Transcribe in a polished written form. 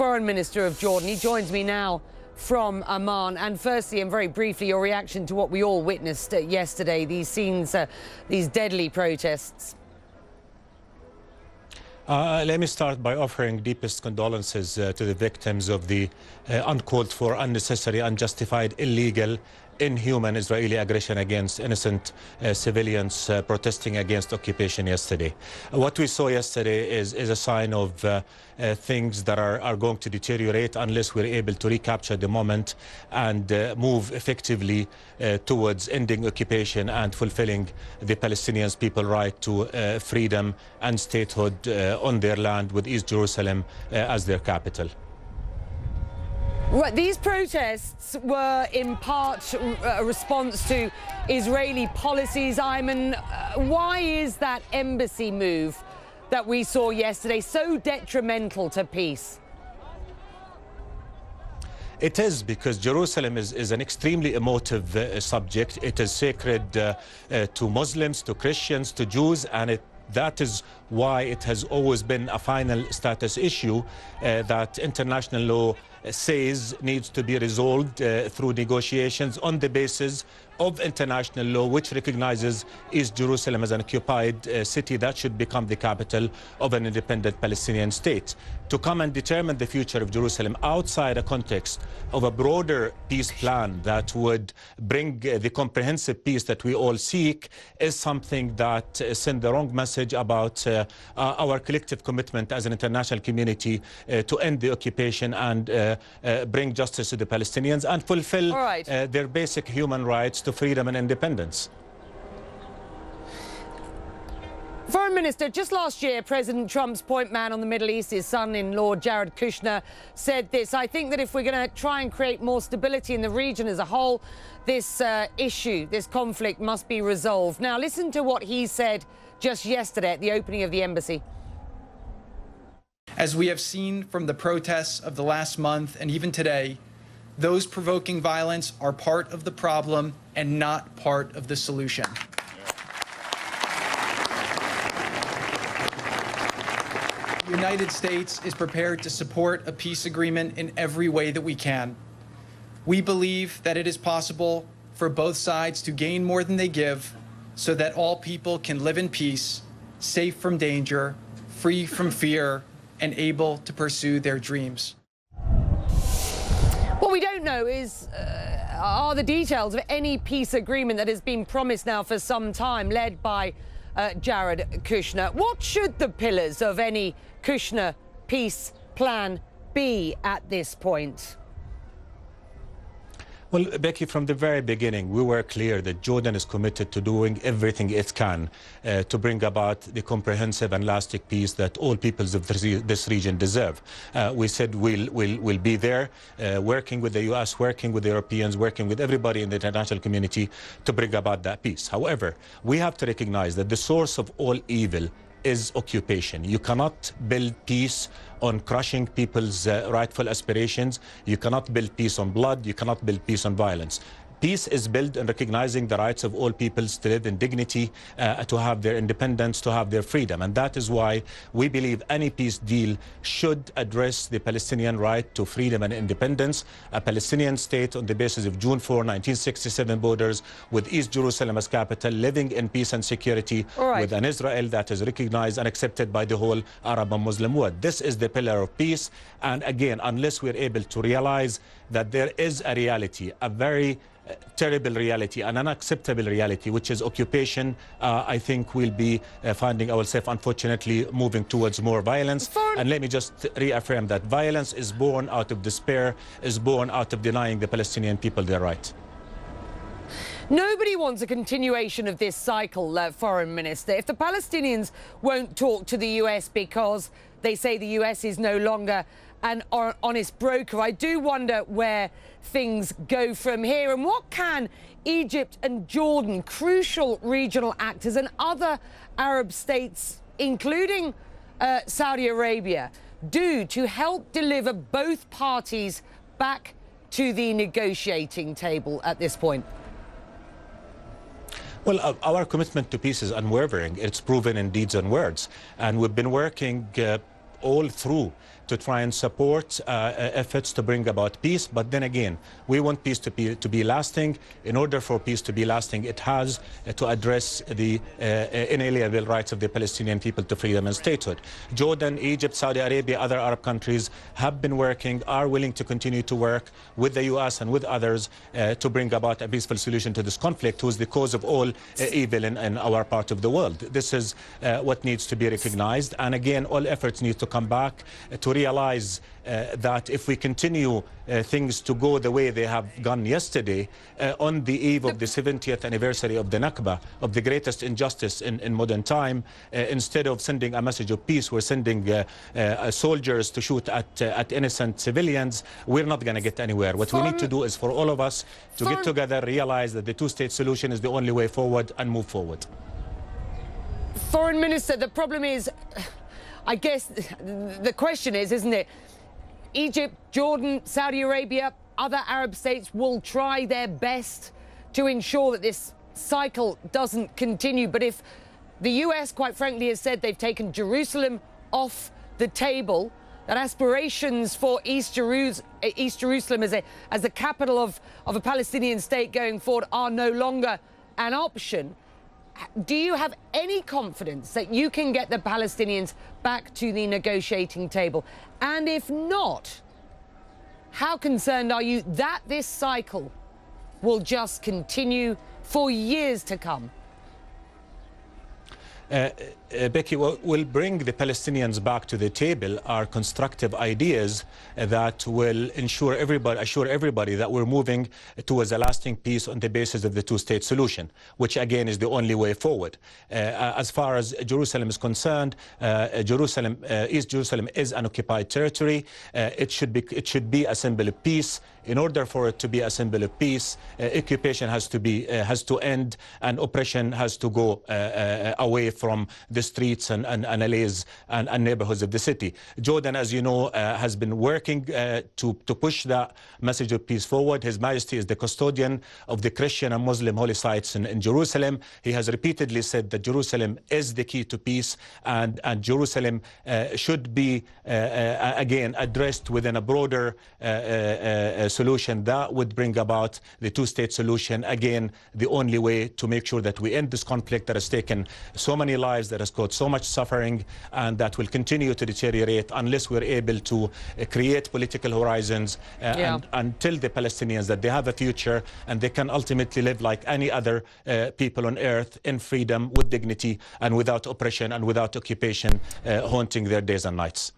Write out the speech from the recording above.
Foreign Minister of Jordan. He joins me now from Amman. And firstly and very briefly, your reaction to what we all witnessed yesterday, these scenes, these deadly protests. Let me start by offering deepest condolences to the victims of the uncalled for, unnecessary, unjustified, illegal, inhuman Israeli aggression against innocent civilians protesting against occupation yesterday. What we saw yesterday is a sign of things that are going to deteriorate unless we're able to recapture the moment and move effectively towards ending occupation and fulfilling the Palestinians' people's right to freedom and statehood on their land, with East Jerusalem as their capital. Right, these protests were in part a response to Israeli policies, Ayman. Why is that embassy move that we saw yesterday so detrimental to peace? It is because Jerusalem is an extremely emotive subject. It is sacred to Muslims, to Christians, to Jews, and that is why it has always been a final status issue that international law says needs to be resolved through negotiations on the basis of international law, which recognizes East Jerusalem as an occupied city that should become the capital of an independent Palestinian state. To come and determine the future of Jerusalem outside a context of a broader peace plan that would bring the comprehensive peace that we all seek is something that sends the wrong message about our collective commitment as an international community to end the occupation and bring justice to the Palestinians and fulfill their basic human rights to freedom and independence. Foreign Minister, just last year, President Trump's point man on the Middle East, his son-in-law, Jared Kushner, said this: I think that if we're going to try and create more stability in the region as a whole, this issue, this conflict must be resolved. Now, listen to what he said just yesterday at the opening of the embassy. As we have seen from the protests of the last month and even today, those provoking violence are part of the problem and not part of the solution. The United States is prepared to support a peace agreement in every way that we can. We believe that it is possible for both sides to gain more than they give so that all people can live in peace, safe from danger, free from fear, and able to pursue their dreams. What we don't know are the details of any peace agreement that has been promised now for some time, led by Jared Kushner. What should the pillars of any Kushner peace plan be at this point? Well, Becky, from the very beginning, we were clear that Jordan is committed to doing everything it can to bring about the comprehensive and lasting peace that all peoples of this region deserve. We said we'll be there, working with the U.S., working with the Europeans, working with everybody in the international community to bring about that peace. However, we have to recognize that the source of all evil is occupation. You cannot build peace on crushing people's rightful aspirations. You cannot build peace on blood. You cannot build peace on violence. Peace is built on recognizing the rights of all peoples to live in dignity, to have their independence, to have their freedom. And that is why we believe any peace deal should address the Palestinian right to freedom and independence, a Palestinian state on the basis of June 4, 1967 borders, with East Jerusalem as capital, living in peace and security, with an Israel that is recognized and accepted by the whole Arab and Muslim world. This is the pillar of peace. And again, unless we're able to realize that there is a reality, a very terrible reality, an unacceptable reality, which is occupation, I think we'll be finding ourselves, unfortunately, moving towards more violence. And let me just reaffirm that violence is born out of despair, is born out of denying the Palestinian people their right. Nobody wants a continuation of this cycle, Foreign Minister. If the Palestinians won't talk to the US because they say the US is no longer an honest broker, I do wonder where things go from here. And what can Egypt and Jordan, crucial regional actors, and other Arab states, including Saudi Arabia, do to help deliver both parties back to the negotiating table at this point? Well, our commitment to peace is unwavering. It's proven in deeds and words. And we've been working all through to try and support efforts to bring about peace. But then again, we want peace to be lasting. In order for peace to be lasting, it has to address the inalienable rights of the Palestinian people to freedom and statehood. Jordan, Egypt, Saudi Arabia, other Arab countries have been working, are willing to continue to work with the U.S. and with others to bring about a peaceful solution to this conflict, who is the cause of all evil in our part of the world. This is what needs to be recognized. And again, all efforts need to come back to realize that if we continue things to go the way they have gone yesterday, on the eve of the 70th anniversary of the Nakba, of the greatest injustice in modern time, instead of sending a message of peace, we're sending soldiers to shoot at innocent civilians. We're not going to get anywhere. What we need to do is for all of us to get together, realize that the two-state solution is the only way forward, and move forward. Foreign Minister, the problem is, I guess the question is, isn't it, Egypt, Jordan, Saudi Arabia, other Arab states will try their best to ensure that this cycle doesn't continue. But if the US, quite frankly, has said they've taken Jerusalem off the table, that aspirations for East Jerusalem as the capital of a Palestinian state going forward are no longer an option, do you have any confidence that you can get the Palestinians back to the negotiating table? And if not, how concerned are you that this cycle will just continue for years to come? Becky, what will bring the Palestinians back to the table are constructive ideas that will assure everybody that we're moving towards a lasting peace on the basis of the two-state solution, which again is the only way forward. As far as Jerusalem is concerned, East Jerusalem is an occupied territory. It should be a symbol of peace. In order for it to be a symbol of peace, occupation has to end, and oppression has to go away from the streets and alleys and neighborhoods of the city. Jordan, as you know, has been working to push that message of peace forward. His Majesty is the custodian of the Christian and Muslim holy sites in Jerusalem. He has repeatedly said that Jerusalem is the key to peace, and Jerusalem should be, again, addressed within a broader solution that would bring about the two-state solution. Again, the only way to make sure that we end this conflict that has taken so many lives, that has caused so much suffering, and that will continue to deteriorate unless we're able to create political horizons and tell the Palestinians that they have a future and they can ultimately live like any other people on earth, in freedom, with dignity, and without oppression and without occupation haunting their days and nights.